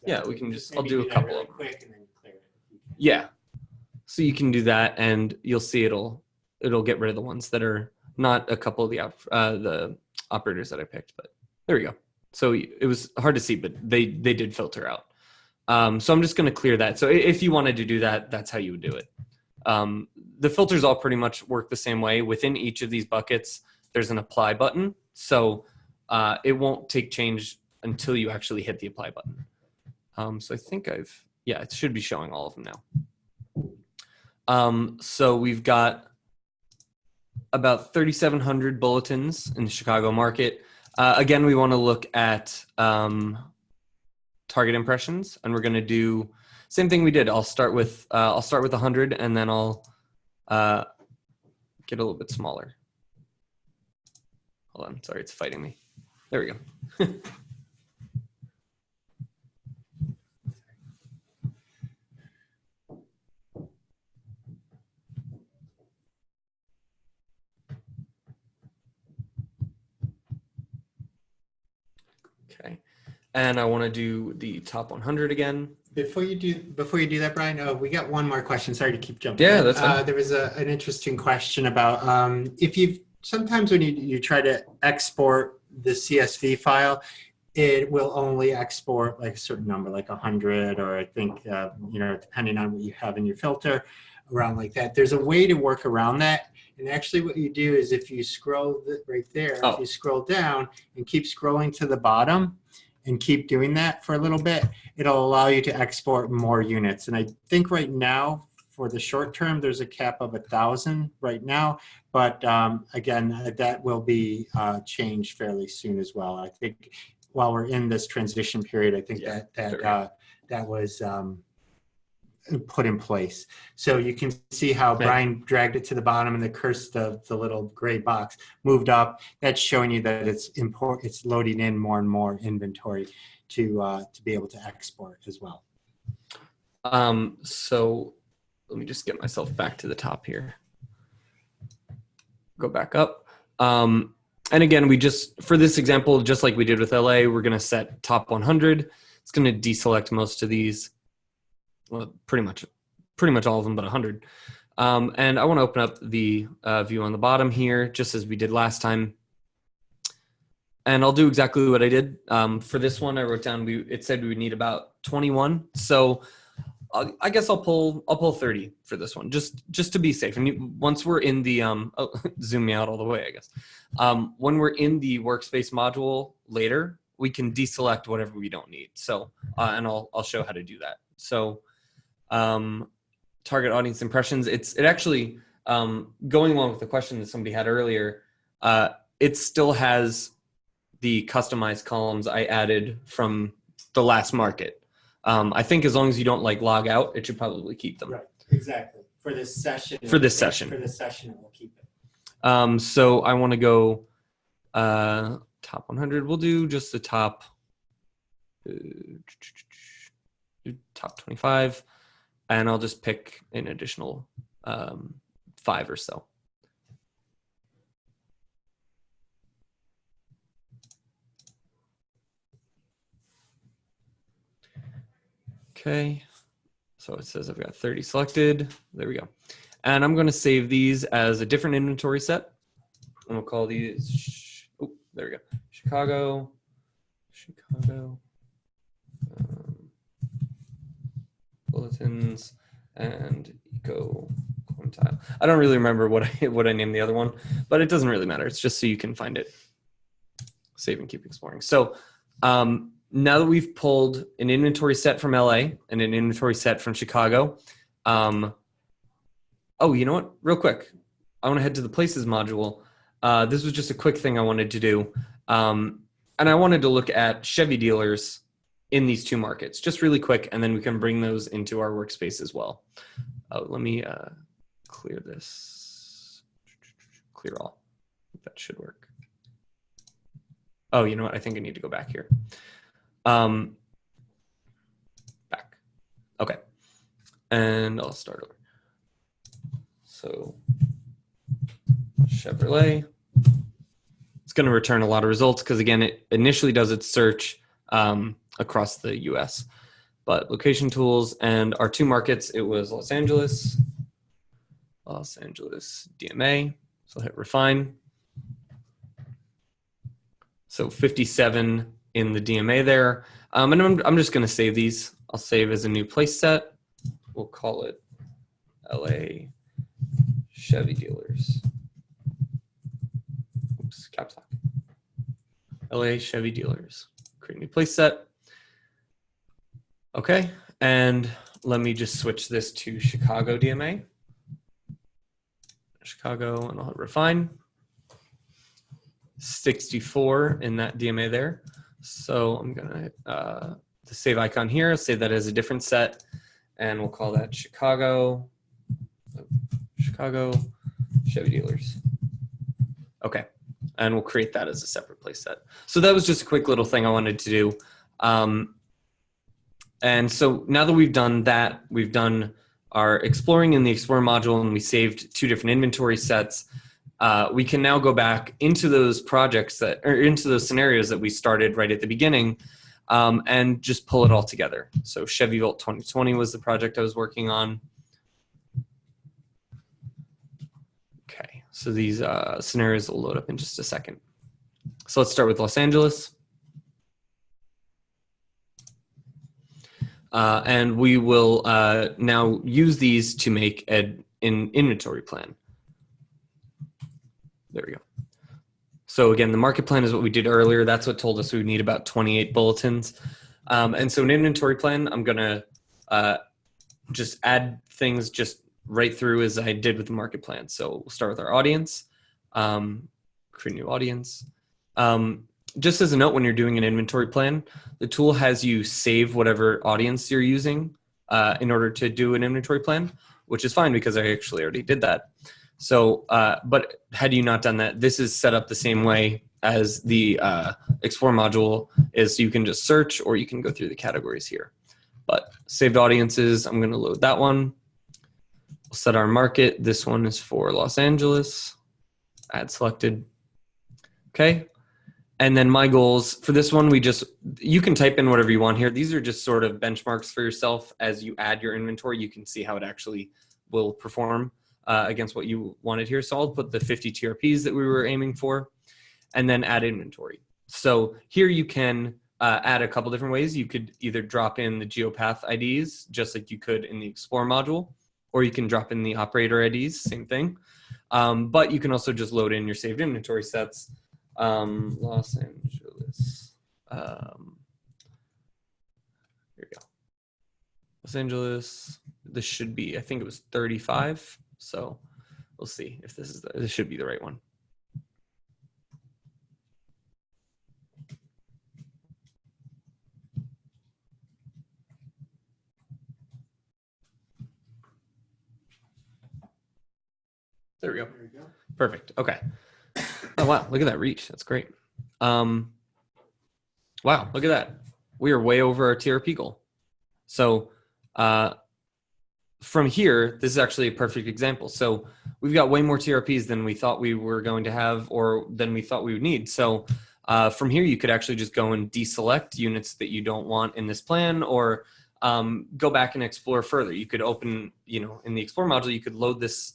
Yeah, we can just. I'll Maybe do a couple really of them. quick and then clear it. Yeah, so you can do that, and you'll see it'll get rid of the ones that are not a couple of the operators that I picked. But there we go. So it was hard to see, but they did filter out. So I'm just going to clear that. So if you wanted to do that, that's how you would do it. The filters all pretty much work the same way. Within each of these buckets, there's an apply button. So it won't take change until you actually hit the apply button. So I think it should be showing all of them now. So we've got about 3,700 bulletins in the Chicago market. Again, we want to look at target impressions, and we're going to do same thing we did. I'll start with 100, and then I'll get a little bit smaller. Hold on, sorry, it's fighting me. There we go. Okay, and I want to do the top 100 again. Before you do that, Brian, we got one more question. Sorry to keep jumping. Yeah, that's fine. There was an interesting question about if you've sometimes when you try to export the CSV file, it will only export like a certain number, like 100, or I think depending on what you have in your filter, around like that. There's a way to work around that. And actually, what you do is if you scroll right there, if you scroll down and keep scrolling to the bottom, and keep doing that for a little bit, it'll allow you to export more units. And I think right now, for the short term, there's a cap of 1,000 right now. But again, that will be changed fairly soon as well. I think while we're in this transition period, I think that was put in place. So you can see how Brian dragged it to the bottom and the cursor, the little gray box moved up. That's showing you that it's loading in more and more inventory to be able to export as well. So let me just get myself back to the top here. Go back up. And again, for this example, just like we did with LA, we're going to set top 100. It's going to deselect most of these. Well, pretty much all of them, but 100. And I want to open up the view on the bottom here, just as we did last time. And I'll do exactly what I did. For this one, I wrote down, it said we would need about 21. So I guess I'll pull 30 for this one, just to be safe. And once we're in the, zoom me out all the way, I guess. When we're in the workspace module later, we can deselect whatever we don't need. So, and I'll show how to do that. So, target audience impressions. It actually, going along with the question that somebody had earlier, it still has the customized columns I added from the last market. I think as long as you don't log out, it should probably keep them. Right, exactly. For this session. For this session, it will keep it. So I want to go top 100. We'll do just the top 25. And I'll just pick an additional 5 or so. Okay, so it says I've got 30 selected. There we go. And I'm going to save these as a different inventory set. And we'll call these, there we go. Chicago. Bulletins and eco quintile. I don't really remember what I named the other one, but it doesn't really matter. It's just so you can find it. Save and keep exploring. So now that we've pulled an inventory set from LA and an inventory set from Chicago, oh, you know what? Real quick, I want to head to the places module. This was just a quick thing I wanted to do. And I wanted to look at Chevy dealers in these two markets, just really quick, and then we can bring those into our workspace as well. Let me clear this. Clear all. That should work. Oh, you know what? I think I need to go back here. Back. Okay. And I'll start over. So Chevrolet. It's going to return a lot of results because, again, it initially does its search across the US. But location tools and our two markets, it was Los Angeles, DMA. So I'll hit refine. So 57 in the DMA there. And I'm just going to save these. I'll save as a new place set. We'll call it LA Chevy dealers. Oops, caps lock. LA Chevy dealers. Create new place set. Okay, and let me just switch this to Chicago DMA. Chicago, and I'll hit refine. 64 in that DMA there. So I'm gonna hit the save icon here, save that as a different set, and we'll call that Chicago Chevy dealers. Okay, and we'll create that as a separate place set. So that was just a quick little thing I wanted to do. And so now that we've done that, we've done our exploring in the Explore module, and we saved 2 different inventory sets. We can now go back into those projects or into those scenarios that we started right at the beginning, and just pull it all together. So Chevy Volt 2020 was the project I was working on. Okay, so these scenarios will load up in just a second. So let's start with Los Angeles. And we will now use these to make an inventory plan. There we go. So again, the market plan is what we did earlier. That's what told us we would need about 28 bulletins. And so an inventory plan, I'm going to just add things just right through as I did with the market plan. So we'll start with our audience, create a new audience. Just as a note, when you're doing an inventory plan, the tool has you save whatever audience you're using in order to do an inventory plan, which is fine because I actually already did that. So, but had you not done that, this is set up the same way as the Explore module is. So you can just search, or you can go through the categories here. But saved audiences, I'm going to load that one. We'll set our market. This one is for Los Angeles. Add selected. Okay. And then my goals for this one, you can type in whatever you want here. These are just sort of benchmarks for yourself. As you add your inventory, you can see how it actually will perform against what you wanted here. So I'll put the 50 TRPs that we were aiming for, and then add inventory. So here you can add a couple different ways. You could either drop in the Geopath IDs, just like you could in the Explore module, or you can drop in the operator IDs, same thing. But you can also just load in your saved inventory sets. Los Angeles. Here we go. Los Angeles. This should be, I think it was 35. So we'll see if this should be the right one. There we go. Perfect. Okay. Oh, wow. Look at that reach. That's great. Wow. Look at that. We are way over our TRP goal. So from here, this is actually a perfect example. So we've got way more TRPs than we thought we were going to have, or than we thought we would need. So from here, you could actually just go and deselect units that you don't want in this plan, or go back and explore further. You could open, in the Explore module, you could load this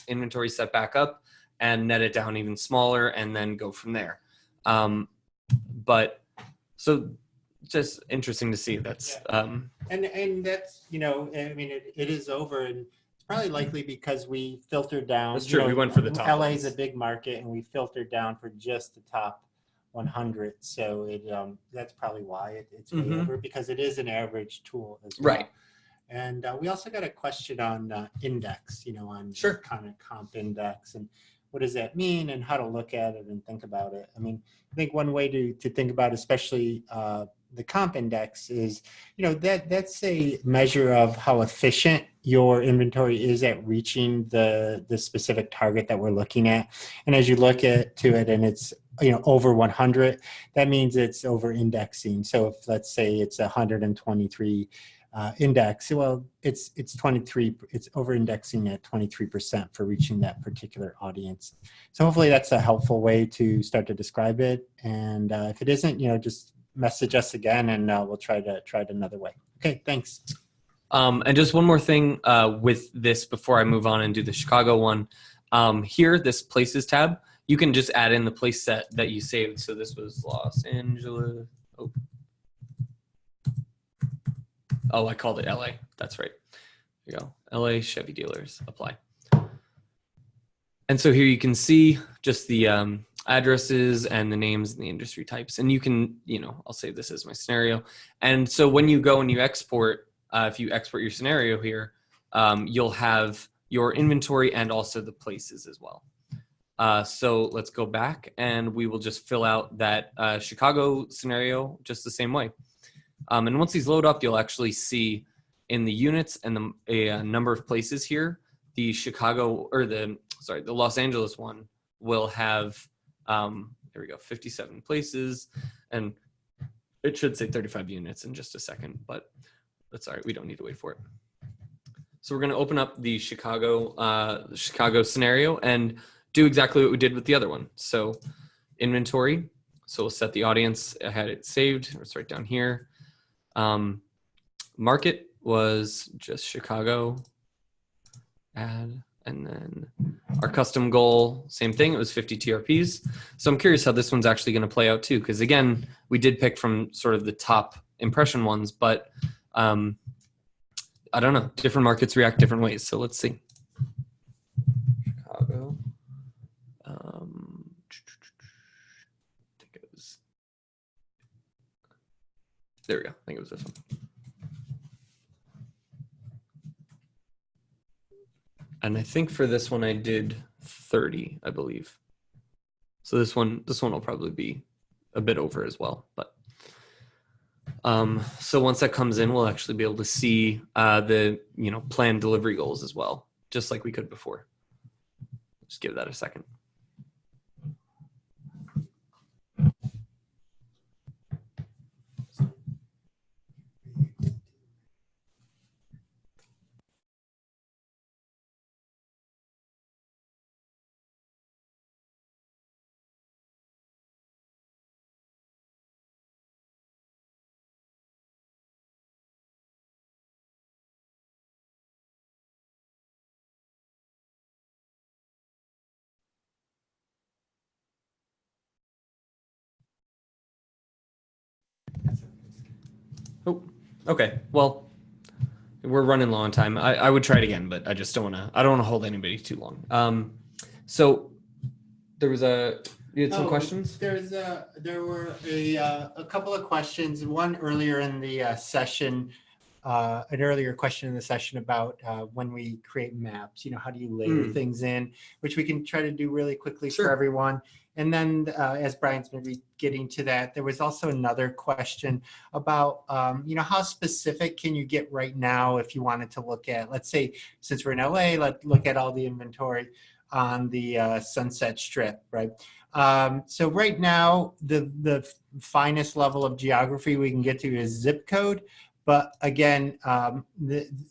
inventory set back up and net it down even smaller, and then go from there. But so just interesting to see. That's and that's I mean it is over, and it's probably likely because we filtered down. That's true. We went for the top. LA is a big market, and we filtered down for just the top 100. So that's probably why it's way over, because it is an average tool as well. Right. And we also got a question on index, on kind of comp index, and what does that mean, and how to look at it and think about it. I mean, I think one way to think about, especially the comp index, is that's a measure of how efficient your inventory is at reaching the specific target that we're looking at. And as you look to it and it's over 100, that means it's over indexing. So if, let's say, it's 123 index, well, it's over indexing at 23% for reaching that particular audience. So hopefully that's a helpful way to start to describe it. And if it isn't, just message us again, and we'll try it another way. Okay, thanks. And just one more thing with this before I move on and do the Chicago one. Here, this Places tab, you can just add in the place set that you saved. So this was Los Angeles. Oh, I called it LA. That's right. There you go. LA Chevy dealers, apply. And so here you can see just the addresses and the names and the industry types. And you can, I'll save this as my scenario. And so when you go and you export, if you export your scenario here, you'll have your inventory and also the places as well. So let's go back and we will just fill out that Chicago scenario just the same way. And once these load up, you'll actually see in the units and a number of places here, the Chicago or the Los Angeles one will have, there we go, 57 places, and it should say 35 units in just a second, but that's all right. We don't need to wait for it. So we're going to open up the Chicago scenario and do exactly what we did with the other one. So inventory. So we'll set the audience. I had it saved. It's right down here. Market was just Chicago. Add. And then our custom goal, same thing. It was 50 TRPs. So I'm curious how this one's actually going to play out too. Because again, we did pick from sort of the top impression ones, but I don't know. Different markets react different ways. So let's see. Chicago. I think it was. There we go. I think it was this one. And I think for this one I did 30, I believe. So this one will probably be a bit over as well. But so once that comes in, we'll actually be able to see the planned delivery goals as well, just like we could before. Just give that a second. Oh, okay. Well, we're running low on time. I would try it again, but I just don't want to hold anybody too long. So there was you had some questions? There were a couple of questions. One earlier in the session, an earlier question in the session about when we create maps, how do you layer things in, which we can try to do really quickly for everyone. And then as Brian's maybe getting to that, there was also another question about, how specific can you get right now if you wanted to look at, let's say, since we're in LA, let's look at all the inventory on the Sunset Strip, right? So right now, the finest level of geography we can get to is zip code. But again,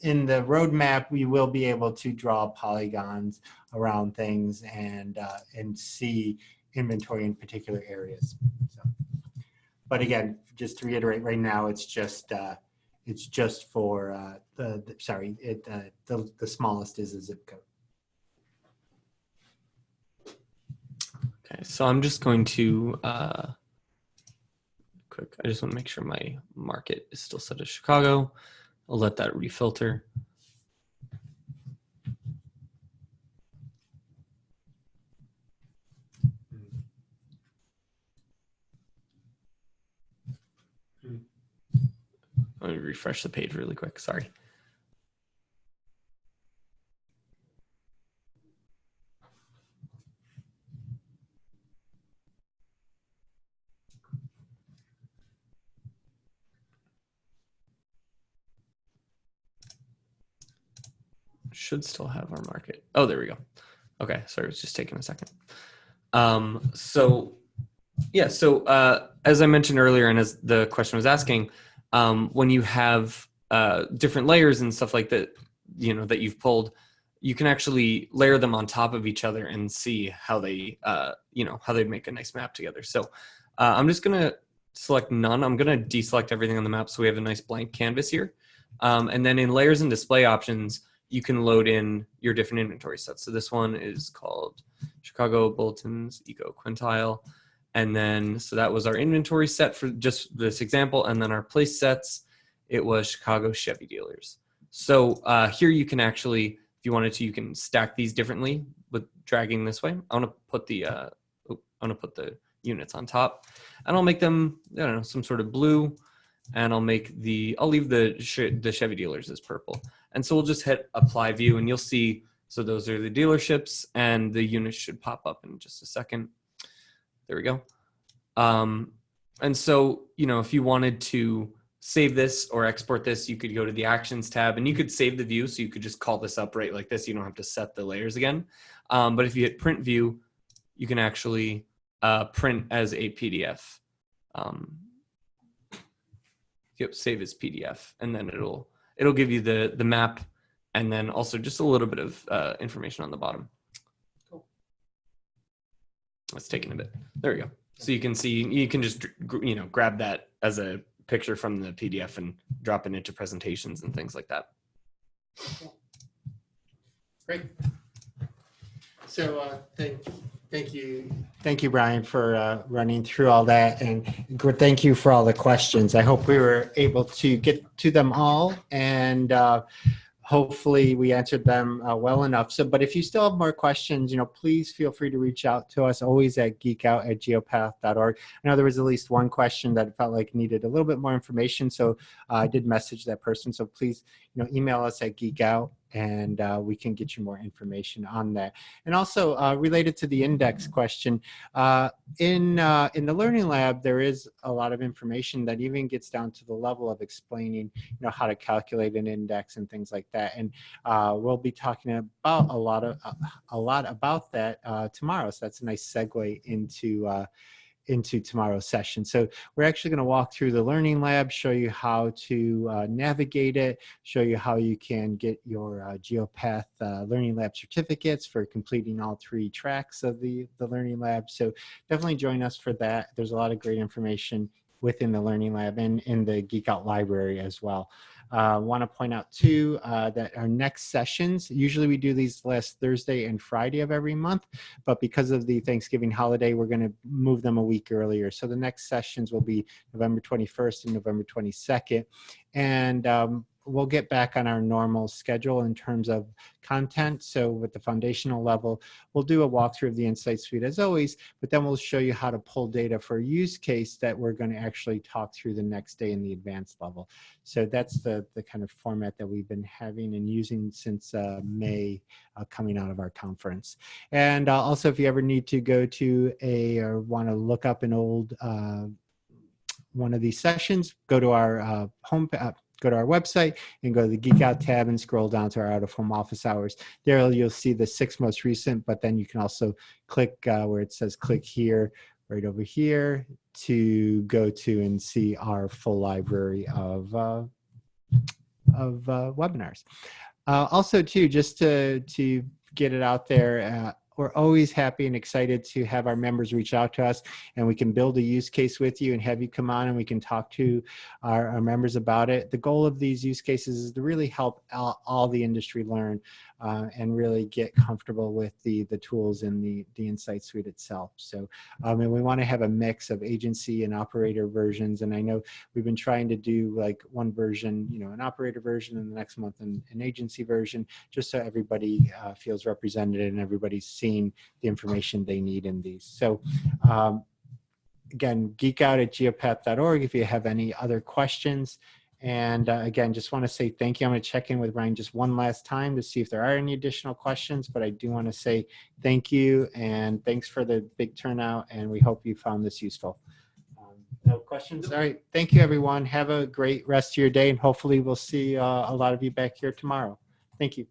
in the roadmap, we will be able to draw polygons around things and see inventory in particular areas. So, but again, just to reiterate, right now it's just for the smallest is a zip code. Okay, so I'm just going to quick. I just want to make sure my market is still set as Chicago. I'll let that refilter. Let me refresh the page really quick. Sorry. Should still have our market. Oh, there we go. Okay, sorry, it was just taking a second. So as I mentioned earlier, and as the question was asking, when you have different layers and stuff like that, that you've pulled, you can actually layer them on top of each other and see how they, how they make a nice map together. So I'm just gonna select none. I'm gonna deselect everything on the map so we have a nice blank canvas here. And then in layers and display options, you can load in your different inventory sets. So this one is called Chicago Bulletins Eco Quintile. And then, so that was our inventory set for just this example. And then our place sets, it was Chicago Chevy dealers. So here you can actually, if you wanted to, you can stack these differently with dragging this way. I want to put the units on top, and I'll make them, I don't know, some sort of blue, and I'll leave the Chevy dealers as purple. And so we'll just hit apply view, and you'll see, so those are the dealerships, and the units should pop up in just a second. There we go. And so, if you wanted to save this or export this, you could go to the Actions tab, and you could save the view. So you could just call this up right like this. You don't have to set the layers again. But if you hit Print View, you can actually print as a PDF. Save as PDF, and then it'll give you the map, and then also just a little bit of information on the bottom. Cool. It's taking a bit. There we go. So you can see, you can just grab that as a picture from the PDF and drop it into presentations and things like that. Great. So thank you, Brian, for running through all that, and thank you for all the questions. I hope we were able to get to them all, and hopefully we answered them well enough. But if you still have more questions, please feel free to reach out to us, always at geekout@geopath.org. I know there was at least one question that felt like needed a little bit more information, so I did message that person. So please, email us at geekout, and we can get you more information on that. And also related to the index question, in the Learning Lab, there is a lot of information that even gets down to the level of explaining, how to calculate an index and things like that. And we'll be talking about a lot about that tomorrow. So that's a nice segue into tomorrow's session. So we're actually going to walk through the Learning Lab, show you how to navigate it, show you how you can get your Geopath Learning Lab certificates for completing all 3 tracks of the Learning Lab. So definitely join us for that. There's a lot of great information within the Learning Lab and in the Geek Out library as well. Want to point out too that our next sessions, usually we do these last Thursday and Friday of every month, but because of the Thanksgiving holiday, we're going to move them a week earlier. So the next sessions will be November 21st and November 22nd. And we'll get back on our normal schedule in terms of content. So with the foundational level, we'll do a walkthrough of the Insight Suite as always, but then we'll show you how to pull data for a use case that we're going to actually talk through the next day in the advanced level. So that's the kind of format that we've been having and using since May coming out of our conference. And also, if you ever need to go to or want to look up an old one of these sessions, go to our go to our website and go to the Geek Out tab and scroll down to our out of home office hours. There you'll see the 6 most recent, but then you can also click where it says click here, right over here, to go to and see our full library of webinars. Also too, just to get it out there, we're always happy and excited to have our members reach out to us, and we can build a use case with you and have you come on and we can talk to our members about it. The goal of these use cases is to really help all the industry learn and really get comfortable with the tools in the Insight Suite itself. So and we want to have a mix of agency and operator versions. And I know we've been trying to do like one version, an operator version, and the next month an agency version, just so everybody feels represented and everybody's seeing the information they need in these. So again, geekout@geopath.org if you have any other questions. And again, just want to say thank you. I'm going to check in with Ryan just one last time to see if there are any additional questions, but I do want to say thank you and thanks for the big turnout, and we hope you found this useful. No questions? All right. Thank you, everyone. Have a great rest of your day, and hopefully we'll see a lot of you back here tomorrow. Thank you.